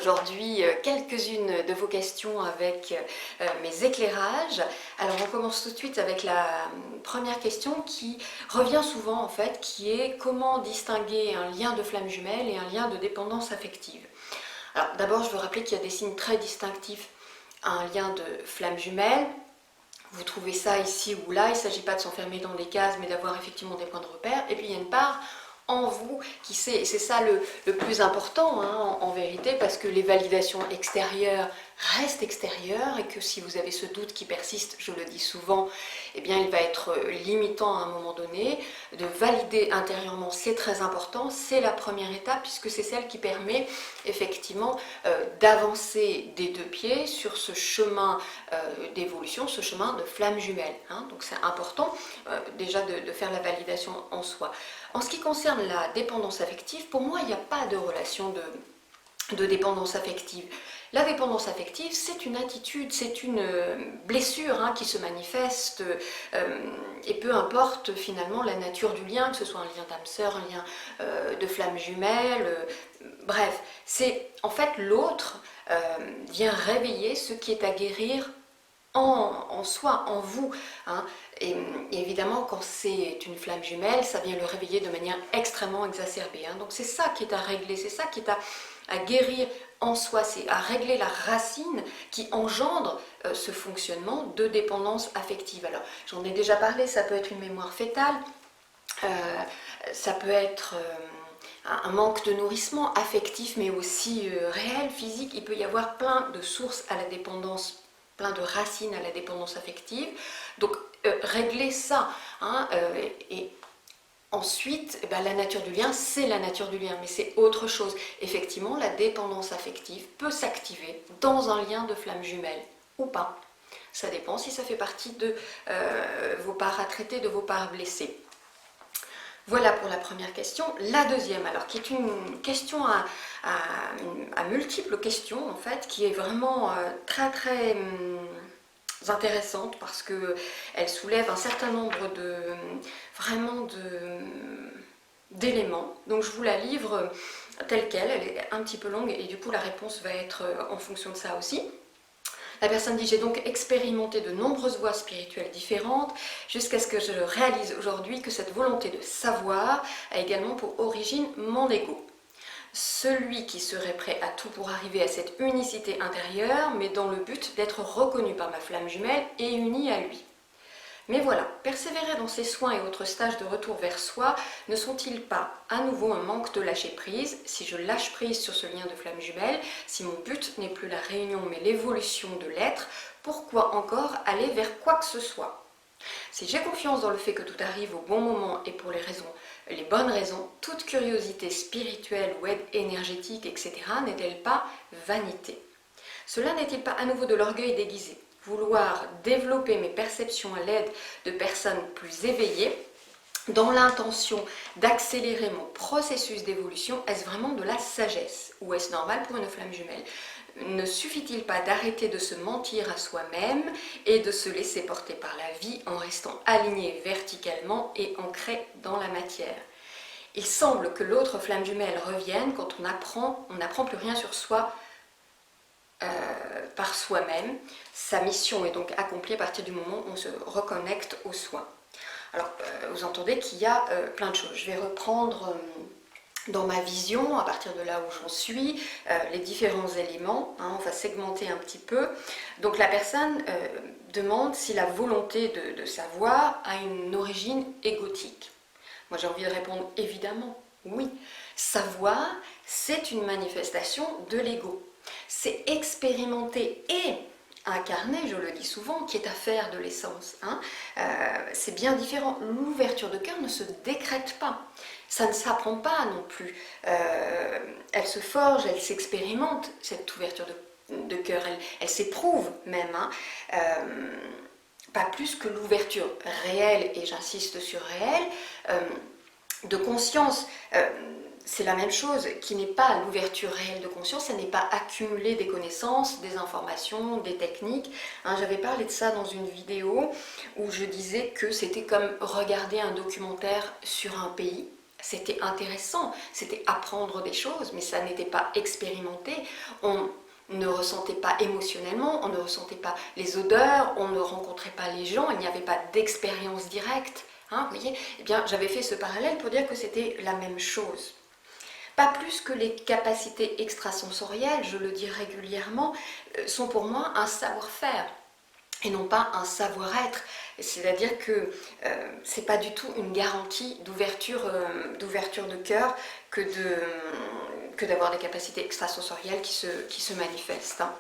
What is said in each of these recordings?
jour aujourd'hui quelques-unes de vos questions avec mes éclairages. Alors on commence tout de suite avec la première question qui revient souvent en fait, qui est comment distinguer un lien de flamme jumelle et un lien de dépendance affective. Alors d'abord je veux rappeler qu'il y a des signes très distinctifs à un lien de flamme jumelle. Vous trouvez ça ici ou là, il ne s'agit pas de s'enfermer dans des cases mais d'avoir effectivement des points de repère. Et puis il y a une part en vous qui sait, et c'est ça le plus important en vérité, parce que les validations extérieures restent extérieures et que si vous avez ce doute qui persiste, je le dis souvent, eh bien il va être limitant à un moment donné. De valider intérieurement, c'est très important, c'est la première étape puisque c'est celle qui permet effectivement d'avancer des deux pieds sur ce chemin d'évolution, ce chemin de flamme jumelle. Donc c'est important déjà de faire la validation en soi. En ce qui concerne la dépendance affective, pour moi il n'y a pas de relation de dépendance affective. La dépendance affective, c'est une attitude, c'est une blessure qui se manifeste et peu importe finalement la nature du lien, que ce soit un lien d'âme sœur, un lien de flamme jumelle, bref, c'est en fait l'autre vient réveiller ce qui est à guérir en soi, en vous. Et évidemment, quand c'est une flamme jumelle, ça vient le réveiller de manière extrêmement exacerbée. Donc c'est ça qui est à régler, c'est ça qui est à guérir en soi, c'est à régler la racine qui engendre ce fonctionnement de dépendance affective. Alors j'en ai déjà parlé, ça peut être une mémoire fétale, ça peut être un manque de nourrissement affectif mais aussi réel, physique. Il peut y avoir plein de sources à la dépendance, plein de racines à la dépendance affective. Donc régler ça et ensuite, la nature du lien, c'est la nature du lien, mais c'est autre chose. Effectivement, la dépendance affective peut s'activer dans un lien de flamme jumelle ou pas. Ça dépend si ça fait partie de vos parts à traiter, de vos parts blessées. Voilà pour la première question. La deuxième, alors, qui est une question à multiples questions, en fait, qui est vraiment très intéressante parce qu'elle soulève un certain nombre d'éléments. Donc je vous la livre telle qu'elle, elle est un petit peu longue et du coup la réponse va être en fonction de ça aussi. La personne dit: j'ai donc expérimenté de nombreuses voies spirituelles différentes jusqu'à ce que je réalise aujourd'hui que cette volonté de savoir a également pour origine mon ego. Celui qui serait prêt à tout pour arriver à cette unicité intérieure, mais dans le but d'être reconnu par ma flamme jumelle et uni à lui. Mais voilà, persévérer dans ces soins et autres stages de retour vers soi ne sont-ils pas à nouveau un manque de lâcher prise? Si je lâche prise sur ce lien de flamme jumelle, si mon but n'est plus la réunion mais l'évolution de l'être, pourquoi encore aller vers quoi que ce soit? Si j'ai confiance dans le fait que tout arrive au bon moment et pour les bonnes raisons, toute curiosité spirituelle ou aide énergétique, etc. n'est-elle pas vanité? Cela n'est-il pas à nouveau de l'orgueil déguisé? Vouloir développer mes perceptions à l'aide de personnes plus éveillées, dans l'intention d'accélérer mon processus d'évolution, est-ce vraiment de la sagesse? Ou est-ce normal pour une flamme jumelle? Ne suffit-il pas d'arrêter de se mentir à soi-même et de se laisser porter par la vie en restant aligné verticalement et ancré dans la matière? Il semble que l'autre flamme jumelle revienne quand on n'apprend plus rien sur soi par soi-même. Sa mission est donc accomplie à partir du moment où on se reconnecte au soi. Alors, vous entendez qu'il y a plein de choses. Je vais reprendre dans ma vision, à partir de là où j'en suis, les différents éléments. On va segmenter un petit peu. Donc la personne demande si la volonté de savoir a une origine égotique. Moi j'ai envie de répondre évidemment, oui. Savoir, c'est une manifestation de l'ego. C'est expérimenter et incarner, je le dis souvent, qui est affaire de l'essence. C'est bien différent. L'ouverture de cœur ne se décrète pas. Ça ne s'apprend pas non plus. Elle se forge, elle s'expérimente, cette ouverture de cœur. Elle s'éprouve même. Pas plus que l'ouverture réelle, et j'insiste sur réelle, de conscience. C'est la même chose, qui n'est pas l'ouverture réelle de conscience, ça n'est pas accumuler des connaissances, des informations, des techniques. J'avais parlé de ça dans une vidéo où je disais que c'était comme regarder un documentaire sur un pays. C'était intéressant, c'était apprendre des choses, mais ça n'était pas expérimenté. On ne ressentait pas émotionnellement, on ne ressentait pas les odeurs, on ne rencontrait pas les gens, il n'y avait pas d'expérience directe. Hein, vous voyez, eh bien, j'avais fait ce parallèle pour dire que c'était la même chose. Pas plus que les capacités extrasensorielles, je le dis régulièrement, sont pour moi un savoir-faire et non pas un savoir-être. C'est-à-dire que c'est pas du tout une garantie d'ouverture de cœur que d'avoir des capacités extrasensorielles qui se manifestent. Hein.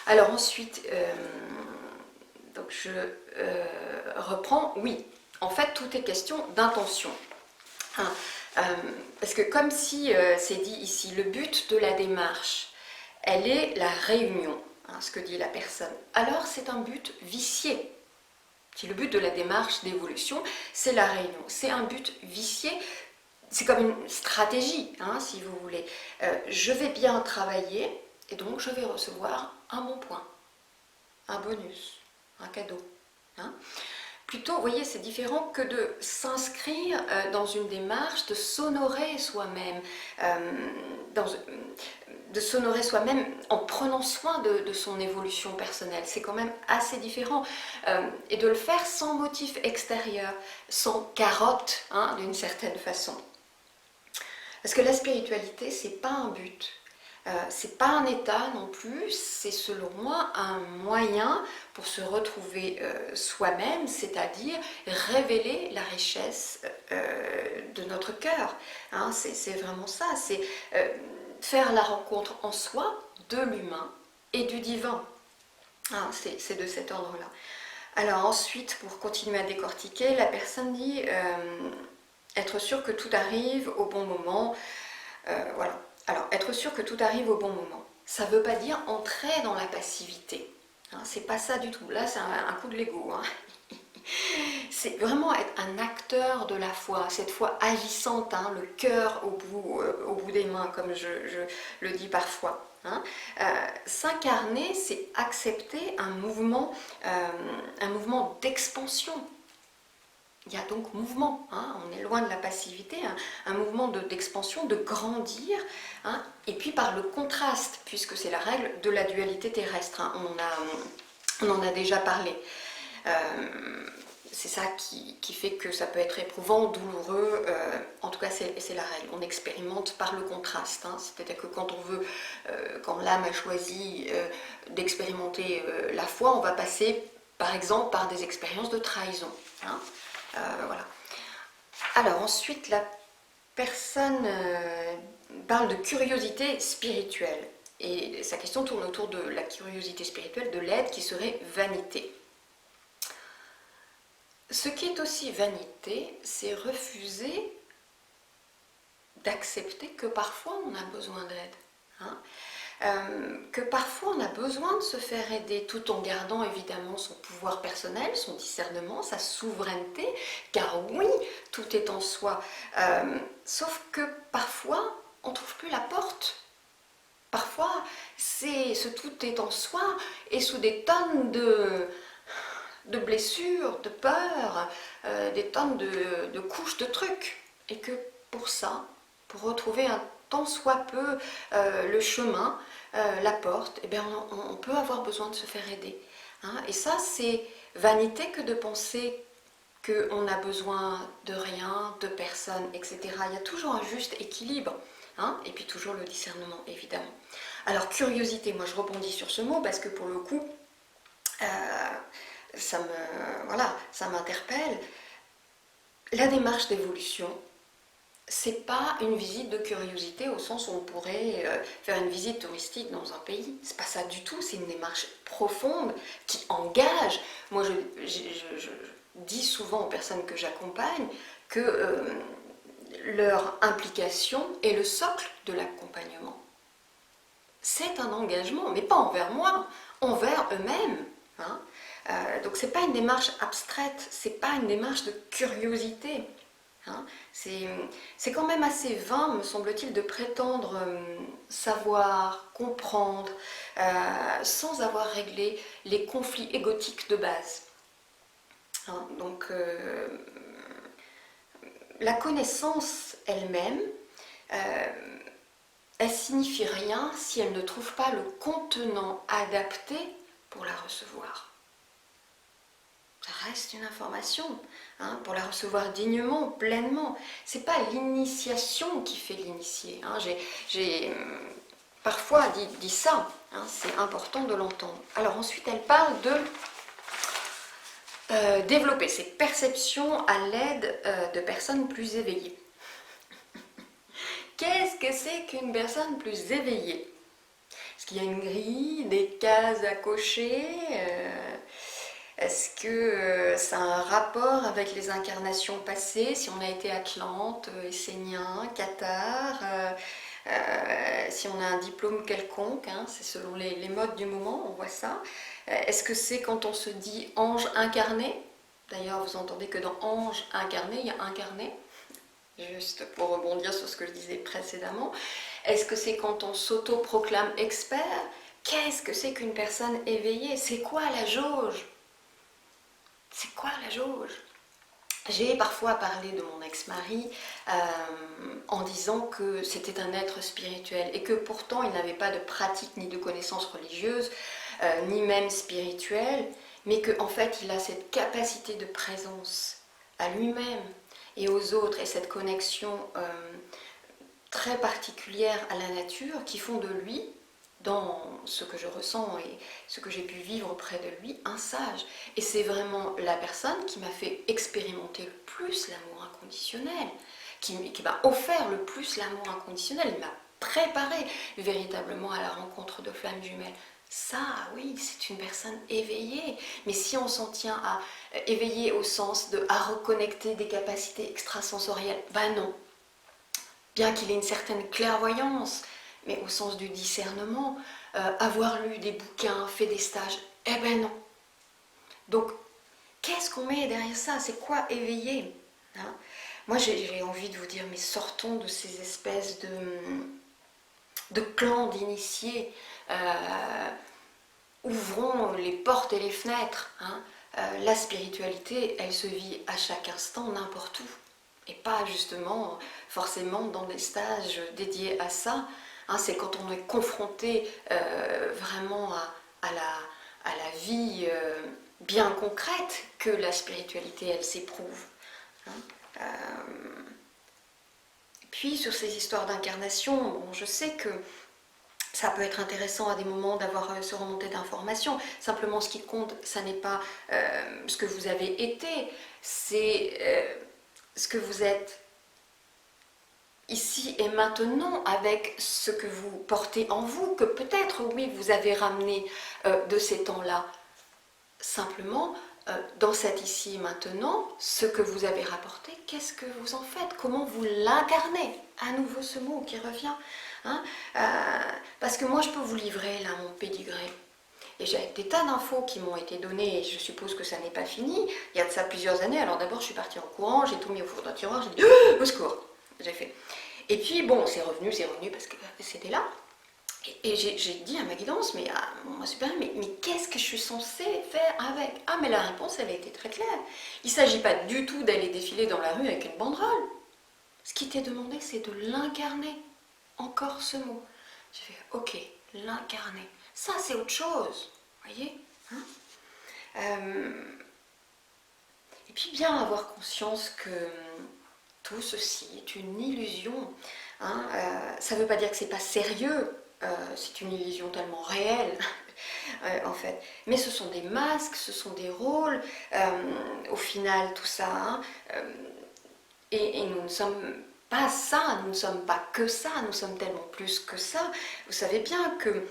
Alors ensuite, donc je reprends, oui, en fait tout est question d'intention. Hein. Parce que comme si c'est dit ici, le but de la démarche, elle est la réunion, hein, ce que dit la personne. Alors c'est un but vicié. Si le but de la démarche d'évolution, c'est la réunion, c'est un but vicié, c'est comme une stratégie, hein, si vous voulez. Je vais bien travailler et donc je vais recevoir un bon point, un bonus, un cadeau. Hein. Plutôt, vous voyez, c'est différent que de s'inscrire dans une démarche de s'honorer soi-même, de s'honorer soi-même en prenant soin de son évolution personnelle. C'est quand même assez différent. Et de le faire sans motif extérieur, sans carotte, hein, d'une certaine façon. Parce que la spiritualité, c'est pas un but. C'est pas un état non plus, c'est selon moi un moyen pour se retrouver soi-même, c'est-à-dire révéler la richesse de notre cœur. Hein, c'est vraiment ça, c'est faire la rencontre en soi de l'humain et du divin. Hein, c'est de cet ordre-là. Alors ensuite, pour continuer à décortiquer, la personne dit être sûr que tout arrive au bon moment. Voilà. Alors, être sûr que tout arrive au bon moment, ça ne veut pas dire entrer dans la passivité. Hein, c'est pas ça du tout. Là, c'est un coup de l'ego. Hein. C'est vraiment être un acteur de la foi, cette foi agissante, hein, le cœur au bout des mains, comme je le dis parfois. Hein. S'incarner, c'est accepter un mouvement d'expansion. Il y a donc mouvement, hein, on est loin de la passivité, hein, un mouvement d'expansion, de grandir, hein, et puis par le contraste, puisque c'est la règle de la dualité terrestre, hein, on en a déjà parlé. C'est ça qui fait que ça peut être éprouvant, douloureux, en tout cas c'est la règle, on expérimente par le contraste, hein, c'est-à-dire que quand on veut, quand l'âme a choisi d'expérimenter la foi, on va passer par exemple par des expériences de trahison. Hein. Voilà. Alors ensuite, la personne parle de curiosité spirituelle. Et sa question tourne autour de la curiosité spirituelle, de l'aide qui serait vanité. Ce qui est aussi vanité, c'est refuser d'accepter que parfois on a besoin d'aide. Hein. Que parfois on a besoin de se faire aider tout en gardant évidemment son pouvoir personnel, son discernement, sa souveraineté, car oui, tout est en soi. Sauf que parfois on ne trouve plus la porte. Parfois ce tout est en soi et sous des tonnes de blessures, de peurs, des tonnes de couches de trucs. Et que pour ça, pour retrouver un tant soit peu le chemin, la porte, eh bien on peut avoir besoin de se faire aider. Hein. Et ça, c'est vanité que de penser qu'on a besoin de rien, de personne, etc. Il y a toujours un juste équilibre. Hein. Et puis toujours le discernement, évidemment. Alors, curiosité, moi je rebondis sur ce mot parce que pour le coup, ça m'interpelle. La démarche d'évolution, c'est pas une visite de curiosité au sens où on pourrait faire une visite touristique dans un pays. C'est pas ça du tout, c'est une démarche profonde qui engage. Moi, je dis souvent aux personnes que j'accompagne que leur implication est le socle de l'accompagnement. C'est un engagement, mais pas envers moi, envers eux-mêmes. Hein. Donc c'est pas une démarche abstraite, c'est pas une démarche de curiosité. Hein. C'est quand même assez vain, me semble-t-il, de prétendre savoir, comprendre, sans avoir réglé les conflits égotiques de base. Hein. Donc la connaissance elle-même, elle signifie rien si elle ne trouve pas le contenant adapté pour la recevoir. Ça reste une information, hein, pour la recevoir dignement, pleinement. C'est pas l'initiation qui fait l'initié. Hein. J'ai parfois dit ça, hein, c'est important de l'entendre. Alors ensuite, elle parle de développer ses perceptions à l'aide de personnes plus éveillées. Qu'est-ce que c'est qu'une personne plus éveillée? Est-ce qu'il y a une grille, des cases à cocher? Est-ce que ça a un rapport avec les incarnations passées, si on a été Atlante, Essénien, Cathare, si on a un diplôme quelconque, hein, c'est selon les modes du moment, on voit ça. Est-ce que c'est quand on se dit ange incarné? D'ailleurs, vous entendez que dans ange incarné, il y a incarné. Juste pour rebondir sur ce que je disais précédemment, est-ce que c'est quand on s'auto-proclame expert? Qu'est-ce que c'est qu'une personne éveillée? C'est quoi la jauge? C'est quoi la jauge? J'ai parfois parlé de mon ex-mari en disant que c'était un être spirituel et que pourtant il n'avait pas de pratique ni de connaissances religieuses, ni même spirituelles, mais qu'en fait il a cette capacité de présence à lui-même et aux autres, et cette connexion très particulière à la nature qui font de lui, dans ce que je ressens et ce que j'ai pu vivre près de lui, un sage. Et c'est vraiment la personne qui m'a fait expérimenter le plus l'amour inconditionnel, qui m'a offert le plus l'amour inconditionnel, il m'a préparé véritablement à la rencontre de flammes jumelles. Ça, oui, c'est une personne éveillée. Mais si on s'en tient à éveiller au sens de à reconnecter des capacités extrasensorielles, ben non. Bien qu'il ait une certaine clairvoyance, mais au sens du discernement, avoir lu des bouquins, fait des stages, eh ben non. Donc, qu'est-ce qu'on met derrière ça? C'est quoi éveiller, hein? Moi, j'ai envie de vous dire, mais sortons de ces espèces de clans d'initiés. Ouvrons les portes et les fenêtres. Hein. La spiritualité, elle se vit à chaque instant, n'importe où. Et pas justement forcément dans des stages dédiés à ça. Hein, c'est quand on est confronté vraiment à la vie bien concrète que la spiritualité, elle s'éprouve. Hein. Puis sur ces histoires d'incarnation, bon, je sais que ça peut être intéressant à des moments d'avoir ce remontée d'informations. Simplement, ce qui compte, ça n'est pas ce que vous avez été, c'est ce que vous êtes ici et maintenant avec ce que vous portez en vous, que peut-être, oui, vous avez ramené de ces temps-là. Simplement, dans cet ici et maintenant, ce que vous avez rapporté, qu'est-ce que vous en faites? Comment vous l'incarnez? À nouveau ce mot qui revient. Hein, parce que moi je peux vous livrer là mon pédigré et j'ai des tas d'infos qui m'ont été données et je suppose que ça n'est pas fini. Il y a de ça plusieurs années. Alors d'abord je suis partie en courant, j'ai tout mis au four d'un tiroir, j'ai dit au secours, j'ai fait. Et puis bon, c'est revenu parce que c'était là. Et j'ai dit à ma guidance, mais à mon supérieur, mais qu'est-ce que je suis censée faire avec? Ah, mais la réponse, elle a été très claire. Il ne s'agit pas du tout d'aller défiler dans la rue avec une banderole. Ce qui t'est demandé, c'est de l'incarner. Encore ce mot. J'ai fait, ok, l'incarner. Ça, c'est autre chose. Voyez, hein? Et puis bien avoir conscience que tout ceci est une illusion. Hein? Ça ne veut pas dire que c'est pas sérieux. C'est une illusion tellement réelle. En fait. Mais ce sont des masques, ce sont des rôles. Au final, tout ça. Hein? Et nous ne sommes pas ça, nous ne sommes pas que ça, nous sommes tellement plus que ça. Vous savez bien que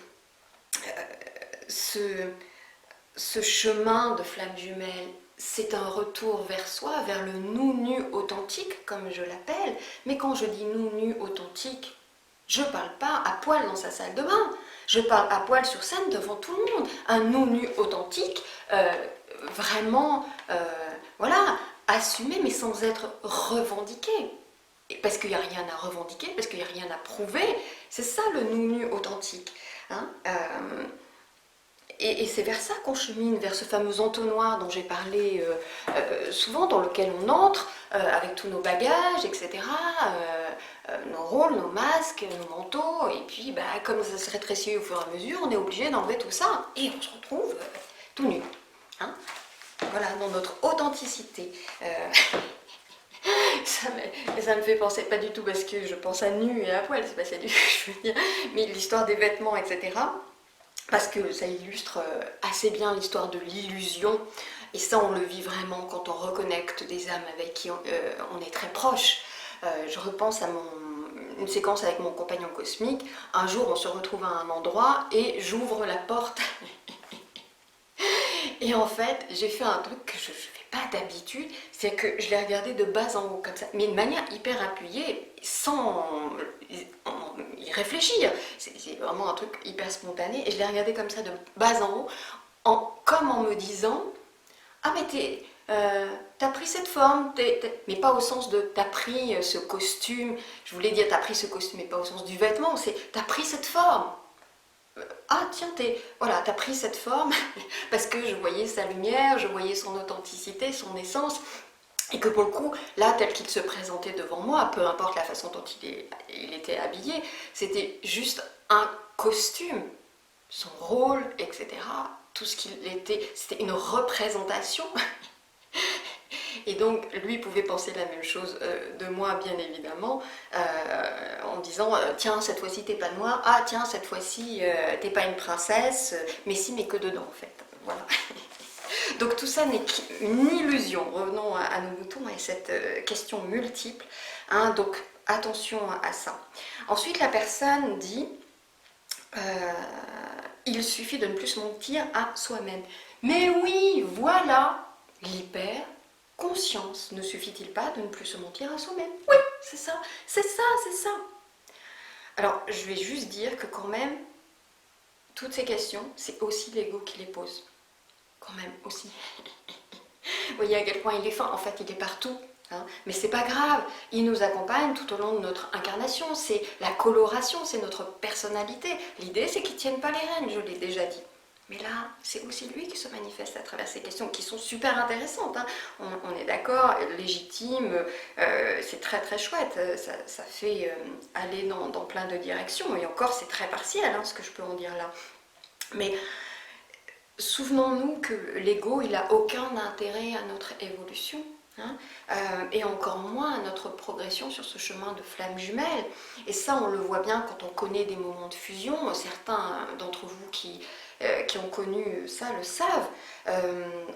ce chemin de flamme jumelle, c'est un retour vers soi, vers le nous nu authentique, comme je l'appelle. Mais quand je dis nous nu authentique, je ne parle pas à poil dans sa salle de bain. Je parle à poil sur scène devant tout le monde. Un nous nu authentique, vraiment, voilà, assumé, mais sans être revendiqué. Parce qu'il n'y a rien à revendiquer, parce qu'il n'y a rien à prouver. C'est ça le nous nu authentique. Hein, Et c'est vers ça qu'on chemine, vers ce fameux entonnoir dont j'ai parlé souvent, dans lequel on entre avec tous nos bagages, etc. Nos rôles, nos masques, nos manteaux, et puis comme ça se rétrécit au fur et à mesure, on est obligé d'enlever tout ça, et on se retrouve tout nu. Hein, voilà, dans notre authenticité. Ça me fait penser, pas du tout parce que je pense à nu et à poil, c'est pas ça du tout que je veux dire, mais l'histoire des vêtements, etc. Parce que ça illustre assez bien l'histoire de l'illusion, et ça on le vit vraiment quand on reconnecte des âmes avec qui on est très proche. Je repense à une séquence avec mon compagnon cosmique. Un jour on se retrouve à un endroit et j'ouvre la porte et en fait j'ai fait un truc que je ne fais pas d'habitude, c'est que je l'ai regardé de bas en haut comme ça, mais de manière hyper appuyée, sans y réfléchir. C'est vraiment un truc hyper spontané, et je l'ai regardé comme ça de bas en haut, comme en me disant « Ah mais t'as pris cette forme, mais pas au sens de t'as pris ce costume, je voulais dire t'as pris ce costume, mais pas au sens du vêtement, c'est t'as pris cette forme. Ah tiens, voilà, t'as pris cette forme parce que je voyais sa lumière, je voyais son authenticité, son essence, et que pour le coup, là, tel qu'il se présentait devant moi, peu importe la façon dont il était habillé, c'était juste un costume, son rôle, etc. Tout ce qu'il était, c'était une représentation. Et donc, lui pouvait penser la même chose de moi, bien évidemment, en disant tiens, cette fois-ci, t'es pas noire, ah, tiens, cette fois-ci, t'es pas une princesse, mais si, mais que dedans, en fait. Voilà. Donc, tout ça n'est qu'une illusion. Revenons à nos moutons et cette question multiple. Hein, donc, attention à ça. Ensuite, la personne dit il suffit de ne plus se mentir à soi-même. Mais oui, voilà l'hyper-conscience. Ne suffit-il pas de ne plus se mentir à soi-même? Oui, c'est ça, c'est ça, c'est ça. Alors, je vais juste dire que quand même, toutes ces questions, c'est aussi l'ego qui les pose. Quand même, aussi. Vous voyez à quel point il est fin. En fait, il est partout. Hein, mais c'est pas grave, il nous accompagne tout au long de notre incarnation, c'est la coloration, c'est notre personnalité. L'idée, c'est qu'il ne tienne pas les rênes, je l'ai déjà dit. Mais là, c'est aussi lui qui se manifeste à travers ces questions qui sont super intéressantes. Hein. On est d'accord, légitime, c'est très très chouette, ça fait aller dans plein de directions. Et encore, c'est très partiel, hein, ce que je peux en dire là. Mais souvenons-nous que l'ego, il n'a aucun intérêt à notre évolution. Hein, et encore moins à notre progression sur ce chemin de flamme jumelle. Et ça, on le voit bien quand on connaît des moments de fusion. Certains d'entre vous qui ont connu ça le savent.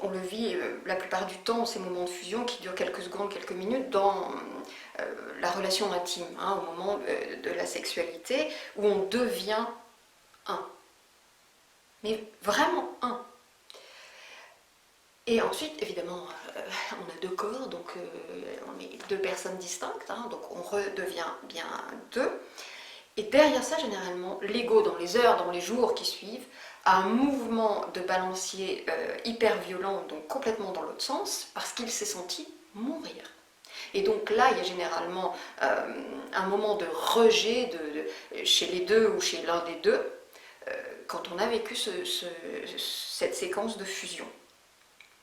On le vit la plupart du temps, ces moments de fusion qui durent quelques secondes, quelques minutes, dans la relation intime, hein, au moment de la sexualité, où on devient un. Mais vraiment un. Et ensuite, évidemment, on a deux corps, donc on est deux personnes distinctes, hein, donc on redevient bien deux. Et derrière ça, généralement, l'ego, dans les heures, dans les jours qui suivent, a un mouvement de balancier hyper violent, donc complètement dans l'autre sens, parce qu'il s'est senti mourir. Et donc là, il y a généralement un moment de rejet chez les deux ou chez l'un des deux, quand on a vécu cette séquence de fusion.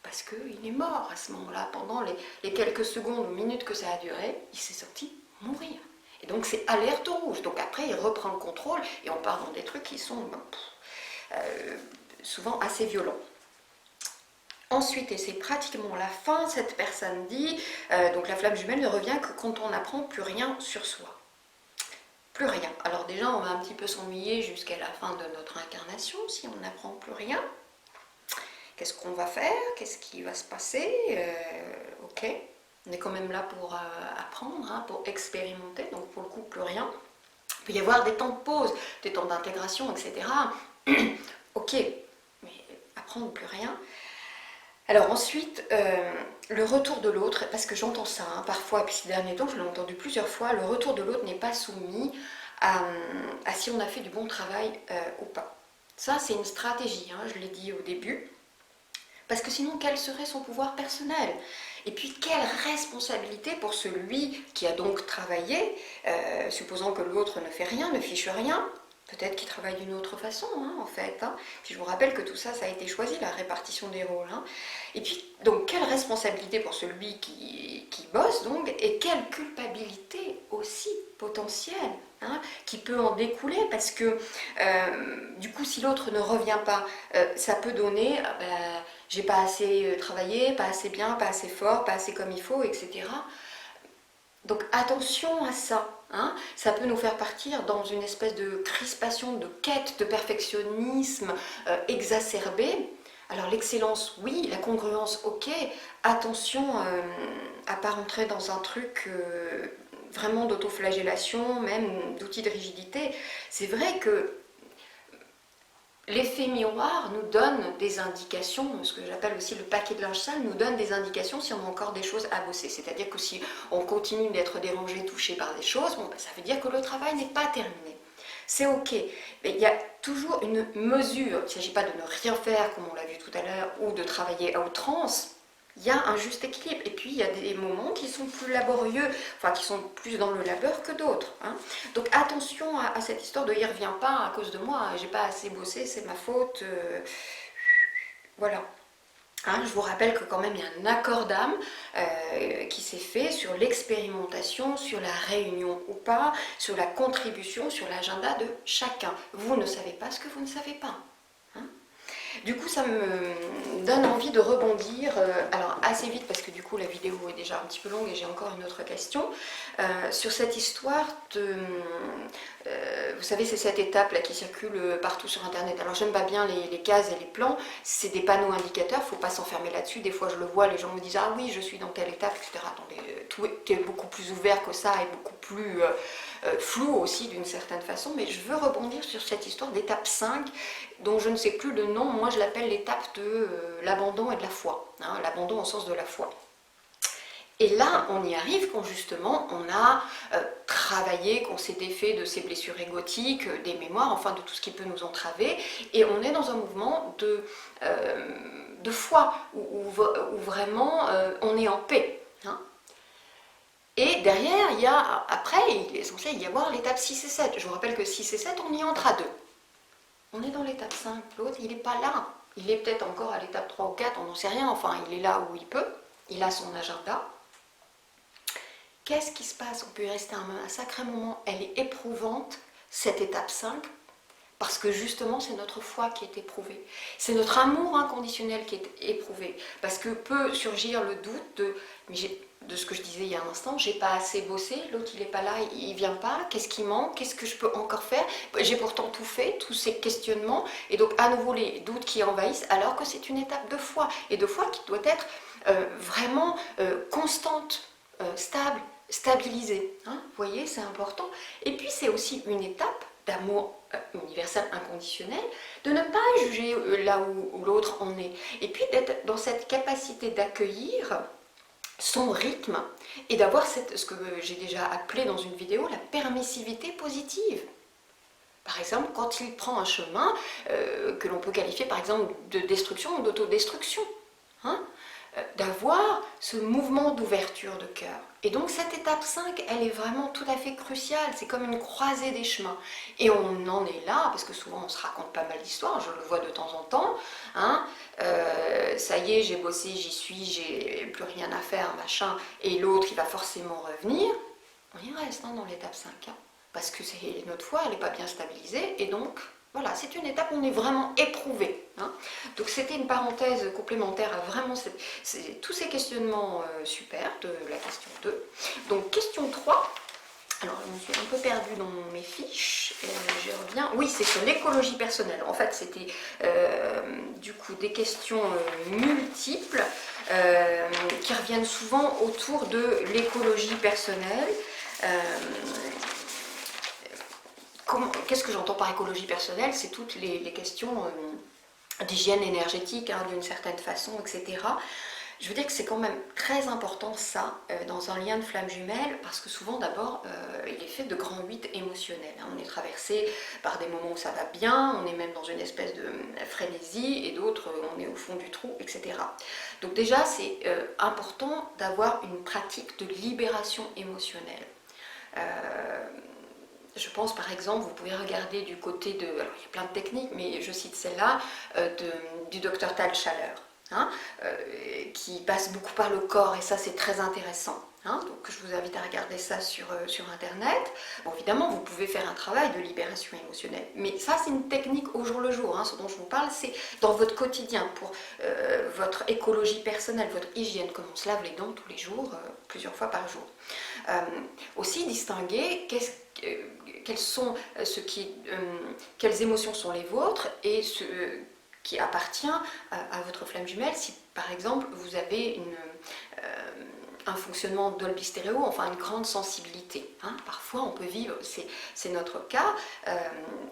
Parce qu'il est mort à ce moment-là, pendant les quelques secondes ou minutes que ça a duré, il s'est senti mourir. Et donc c'est alerte rouge. Donc après, il reprend le contrôle et on part dans des trucs qui sont souvent assez violents. Ensuite, et c'est pratiquement la fin, cette personne dit, donc la flamme jumelle ne revient que quand on n'apprend plus rien sur soi. Plus rien. Alors déjà, on va un petit peu s'ennuyer jusqu'à la fin de notre incarnation si on n'apprend plus rien. Qu'est-ce qu'on va faire? Qu'est-ce qui va se passer? Ok, on est quand même là pour apprendre, hein, pour expérimenter, donc pour le coup, plus rien. Il peut y avoir des temps de pause, des temps d'intégration, etc. Ok, mais apprendre plus rien. Alors ensuite, le retour de l'autre, parce que j'entends ça hein, parfois, et puis ces derniers temps, je l'ai entendu plusieurs fois, le retour de l'autre n'est pas soumis à si on a fait du bon travail ou pas. Ça, c'est une stratégie, hein, je l'ai dit au début. Parce que sinon, quel serait son pouvoir personnel? Et puis, quelle responsabilité pour celui qui a donc travaillé, supposant que l'autre ne fait rien, ne fiche rien, Peut-être qu'ils travaillent d'une autre façon, hein, en fait. Hein. Puis je vous rappelle que tout ça, ça a été choisi, la répartition des rôles. Hein. Et puis, donc, quelle responsabilité pour celui qui bosse, donc, et quelle culpabilité aussi potentielle hein, qui peut en découler, parce que, du coup, si l'autre ne revient pas, ça peut donner, j'ai pas assez travaillé, pas assez bien, pas assez fort, pas assez comme il faut, etc. Donc attention à ça, hein. Ça peut nous faire partir dans une espèce de crispation, de quête de perfectionnisme exacerbée. Alors l'excellence, oui, la congruence, ok, attention à ne pas rentrer dans un truc vraiment d'autoflagellation, même d'outils de rigidité. C'est vrai que l'effet miroir nous donne des indications, ce que j'appelle aussi le paquet de linge sale, nous donne des indications si on a encore des choses à bosser. C'est-à-dire que si on continue d'être dérangé, touché par des choses, bon, ça veut dire que le travail n'est pas terminé. C'est ok, mais il y a toujours une mesure. Il ne s'agit pas de ne rien faire, comme on l'a vu tout à l'heure, ou de travailler à outrance. Il y a un juste équilibre. Et puis, il y a des moments qui sont plus laborieux, enfin, qui sont plus dans le labeur que d'autres. Hein. Donc, attention à cette histoire de « il ne revient pas à cause de moi, j'ai pas assez bossé, c'est ma faute Voilà. Hein, je vous rappelle que quand même il y a un accord d'âme qui s'est fait sur l'expérimentation, sur la réunion ou pas, sur la contribution, sur l'agenda de chacun. Vous ne savez pas ce que vous ne savez pas. Hein. Du coup, ça me donne envie de rebondir, alors assez vite parce que du coup la vidéo est déjà un petit peu longue et j'ai encore une autre question, sur cette histoire de... vous savez, c'est cette étape là qui circule partout sur internet. Alors j'aime pas bien les cases et les plans, c'est des panneaux indicateurs, faut pas s'enfermer là-dessus. Des fois je le vois, les gens me disent ah oui je suis dans telle étape, etc. Attendez, tout est beaucoup plus ouvert que ça et beaucoup plus flou aussi d'une certaine façon, mais je veux rebondir sur cette histoire d'étape 5 dont je ne sais plus le nom. Moi je l'appelle l'étape de l'abandon et de la foi, hein, l'abandon au sens de la foi. Et là, on y arrive quand justement on a travaillé, qu'on s'est défait de ces blessures égotiques, des mémoires, enfin de tout ce qui peut nous entraver, et on est dans un mouvement de foi, où vraiment on est en paix. Hein. Et derrière, il y a, après, il est censé y avoir l'étape 6 et 7. Je vous rappelle que 6 et 7, on y entre à deux. On est dans l'étape 5, l'autre, il n'est pas là. Il est peut-être encore à l'étape 3 ou 4, on n'en sait rien, enfin, il est là où il peut, il a son agenda. Qu'est-ce qui se passe? On peut y rester un sacré moment. Elle est éprouvante, cette étape 5, parce que justement, c'est notre foi qui est éprouvée. C'est notre amour inconditionnel qui est éprouvé. Parce que peut surgir le doute de ce que je disais il y a un instant, j'ai pas assez bossé, l'autre il n'est pas là, il vient pas, qu'est-ce qui manque, qu'est-ce que je peux encore faire? J'ai pourtant tout fait, tous ces questionnements, et donc à nouveau les doutes qui envahissent, alors que c'est une étape de foi, et de foi qui doit être vraiment constante, stable, stabilisée. Hein, vous voyez, c'est important. Et puis c'est aussi une étape d'amour universel inconditionnel, de ne pas juger là où l'autre en est, et puis d'être dans cette capacité d'accueillir son rythme et d'avoir ce que j'ai déjà appelé dans une vidéo la permissivité positive. Par exemple, quand il prend un chemin que l'on peut qualifier par exemple de destruction ou d'autodestruction, hein, d'avoir ce mouvement d'ouverture de cœur. Et donc cette étape 5, elle est vraiment tout à fait cruciale, c'est comme une croisée des chemins. Et on en est là, parce que souvent on se raconte pas mal d'histoires, je le vois de temps en temps, hein, ça y est, j'ai bossé, j'y suis, j'ai plus rien à faire, machin, et l'autre il va forcément revenir, on y reste hein, dans l'étape 5, hein, parce que notre foi, elle n'est pas bien stabilisée, et donc... Voilà, c'est une étape où on est vraiment éprouvé. Hein. Donc c'était une parenthèse complémentaire à vraiment tous ces questionnements super de la question 2. Donc question 3, alors je me suis un peu perdue dans mes fiches, je reviens. Oui, c'est sur l'écologie personnelle. En fait, c'était du coup des questions multiples qui reviennent souvent autour de l'écologie personnelle. Qu'est-ce que j'entends par écologie personnelle? C'est toutes les questions d'hygiène énergétique, hein, d'une certaine façon, etc. Je veux dire que c'est quand même très important ça, dans un lien de flamme jumelle, parce que souvent d'abord, il est fait de grands 8 émotionnels. Hein. On est traversé par des moments où ça va bien, on est même dans une espèce de frénésie, et d'autres, on est au fond du trou, etc. Donc déjà, c'est important d'avoir une pratique de libération émotionnelle. Je pense par exemple, vous pouvez regarder du côté de, alors il y a plein de techniques, mais je cite celle-là, du docteur Tal Chaleur, hein, qui passe beaucoup par le corps, et ça c'est très intéressant. Hein, donc je vous invite à regarder ça sur internet. Bon, évidemment, vous pouvez faire un travail de libération émotionnelle, mais ça c'est une technique au jour le jour. Hein. Ce dont je vous parle, c'est dans votre quotidien, pour votre écologie personnelle, votre hygiène, comme on se lave les dents tous les jours, plusieurs fois par jour. Aussi distinguer quelles émotions sont les vôtres et ce qui appartient à votre flamme jumelle. Si par exemple vous avez un fonctionnement Dolby Stéréo, enfin une grande sensibilité. Hein. Parfois on peut vivre, c'est notre cas,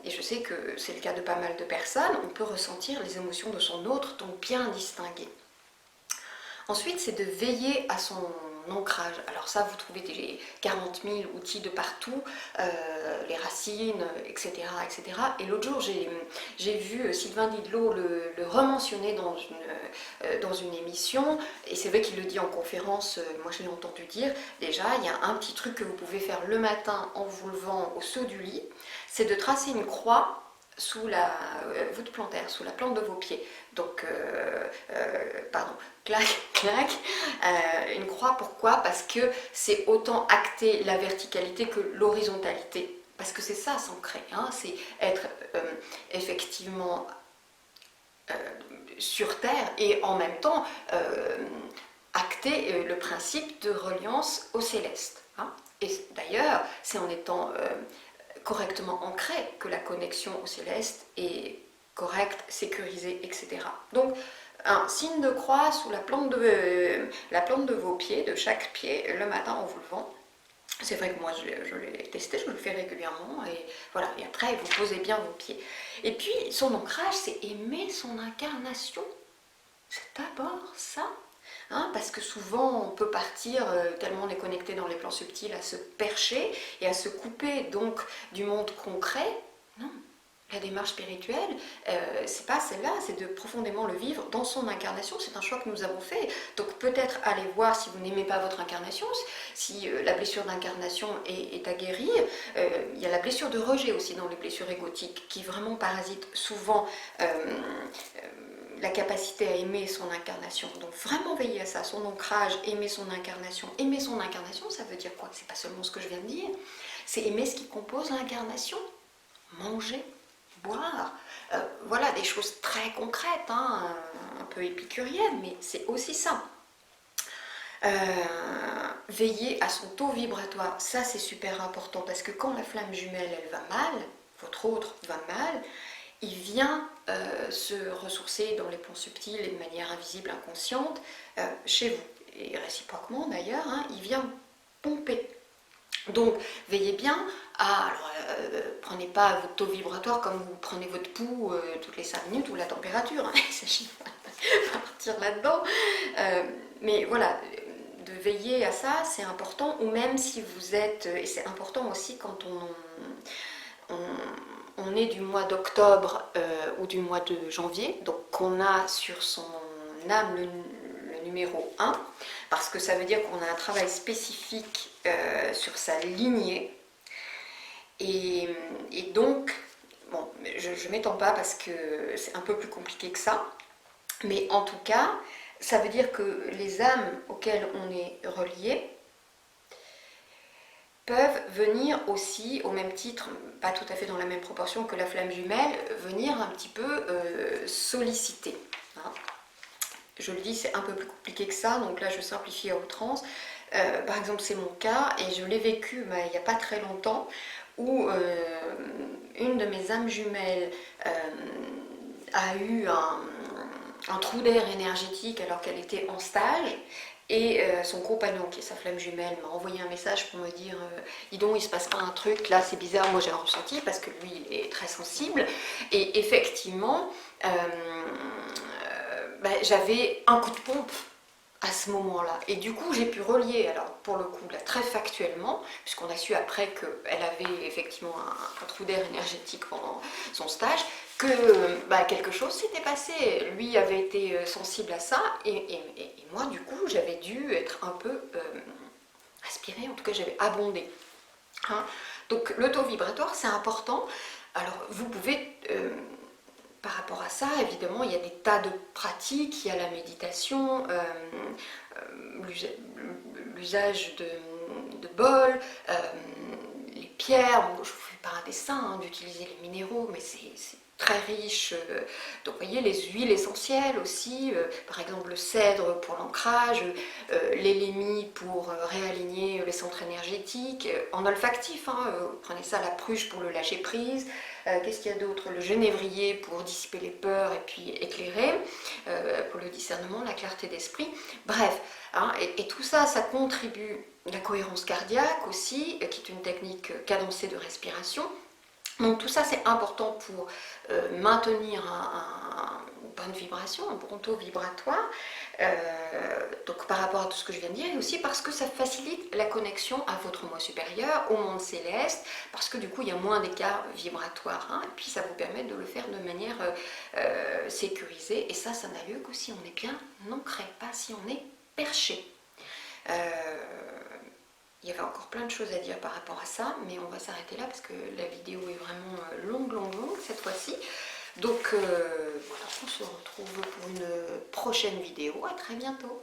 et je sais que c'est le cas de pas mal de personnes, on peut ressentir les émotions de son autre, donc bien distinguer. Ensuite, c'est de veiller à son ancrage. Alors ça, vous trouvez des 40 000 outils de partout, les racines, etc. etc. Et l'autre jour, j'ai vu Sylvain Didlot le rementionner dans une émission, et c'est vrai qu'il le dit en conférence, moi je l'ai entendu dire. Déjà, il y a un petit truc que vous pouvez faire le matin en vous levant au saut du lit, c'est de tracer une croix sous la voûte plantaire, sous la plante de vos pieds. Donc, pardon, clac, clac, une croix, pourquoi? Parce que c'est autant acter la verticalité que l'horizontalité. Parce que c'est ça, s'ancrer, hein, c'est être effectivement sur Terre et en même temps acter le principe de reliance au céleste. Hein. Et d'ailleurs, c'est en étant correctement ancré que la connexion au céleste est correcte, sécurisée, etc. Donc, un signe de croix sous la plante de vos pieds, de chaque pied, le matin en vous levant. C'est vrai que moi je l'ai testé, je le fais régulièrement, et voilà, et après vous posez bien vos pieds. Et puis son ancrage, c'est aimer son incarnation. C'est d'abord ça. Hein, parce que souvent on peut partir, tellement on est connecté dans les plans subtils, à se percher et à se couper donc du monde concret. Non, la démarche spirituelle, c'est pas celle-là, c'est de profondément le vivre dans son incarnation. C'est un choix que nous avons fait. Donc peut-être allez voir si vous n'aimez pas votre incarnation, si la blessure d'incarnation est à guérir. Il y a la blessure de rejet aussi dans les blessures égotiques qui vraiment parasitent souvent la capacité à aimer son incarnation. Donc vraiment veiller à ça, son ancrage, aimer son incarnation. Aimer son incarnation, ça veut dire quoi? C'est pas seulement ce que je viens de dire, c'est aimer ce qui compose l'incarnation. Manger, boire, voilà des choses très concrètes, hein, un peu épicuriennes, mais c'est aussi ça. Veiller à son taux vibratoire, ça c'est super important, parce que quand la flamme jumelle elle va mal, votre autre va mal, il vient se ressourcer dans les plans subtils et de manière invisible, inconsciente, chez vous. Et réciproquement d'ailleurs, hein, il vient pomper. Donc veillez bien à, alors, prenez pas votre taux vibratoire comme vous prenez votre pouls toutes les 5 minutes, ou la température, hein, il ne s'agit pas de partir là-dedans, mais voilà, de veiller à ça, c'est important, ou même si vous êtes, et c'est important aussi quand on est du mois d'octobre ou du mois de janvier, donc qu'on a sur son âme le numéro 1, parce que ça veut dire qu'on a un travail spécifique sur sa lignée, et donc, bon, je ne m'étends pas parce que c'est un peu plus compliqué que ça, mais en tout cas, ça veut dire que les âmes auxquelles on est relié peuvent venir aussi, au même titre, pas tout à fait dans la même proportion que la flamme jumelle, venir un petit peu solliciter. Hein. Je le dis, c'est un peu plus compliqué que ça, donc là je simplifie à outrance. Par exemple, c'est mon cas, et je l'ai vécu il n'y a pas très longtemps, où une de mes âmes jumelles a eu un trou d'air énergétique alors qu'elle était en stage, et son compagnon, qui est sa flamme jumelle, m'a envoyé un message pour me dire dis donc, il se passe pas un truc, là c'est bizarre, moi j'ai un ressenti, parce que lui il est très sensible, et effectivement j'avais un coup de pompe à ce moment-là, et du coup j'ai pu relier, alors pour le coup là très factuellement, puisqu'on a su après qu'elle avait effectivement un trou d'air énergétique pendant son stage, que quelque chose s'était passé, lui avait été sensible à ça, et moi du coup j'avais dû être un peu aspirée, en tout cas j'avais abondé. Hein. Donc le taux vibratoire, c'est important. Alors vous pouvez, par rapport à ça, évidemment, il y a des tas de pratiques, il y a la méditation, l'usage de bols, les pierres. Bon, je vous fais pas un dessin hein, d'utiliser les minéraux, mais c'est très riche. Donc vous voyez, les huiles essentielles aussi, par exemple le cèdre pour l'ancrage, l'élémie pour réaligner les centres énergétiques, en olfactif, hein, prenez ça, la pruche pour le lâcher prise. Qu'est-ce qu'il y a d'autre? Le genévrier pour dissiper les peurs et puis éclairer, pour le discernement, la clarté d'esprit. Bref, hein, et tout ça, ça contribue. La cohérence cardiaque aussi, qui est une technique cadencée de respiration. Donc tout ça c'est important pour maintenir une bonne vibration, un bon taux vibratoire, donc par rapport à tout ce que je viens de dire, et aussi parce que ça facilite la connexion à votre moi supérieur, au monde céleste, parce que du coup il y a moins d'écart vibratoire, hein, et puis ça vous permet de le faire de manière sécurisée, et ça n'a lieu que si on est bien ancré, pas si on est perché. Il y avait encore plein de choses à dire par rapport à ça, mais on va s'arrêter là parce que la vidéo est vraiment longue cette fois-ci. Donc voilà, on se retrouve pour une prochaine vidéo. À très bientôt.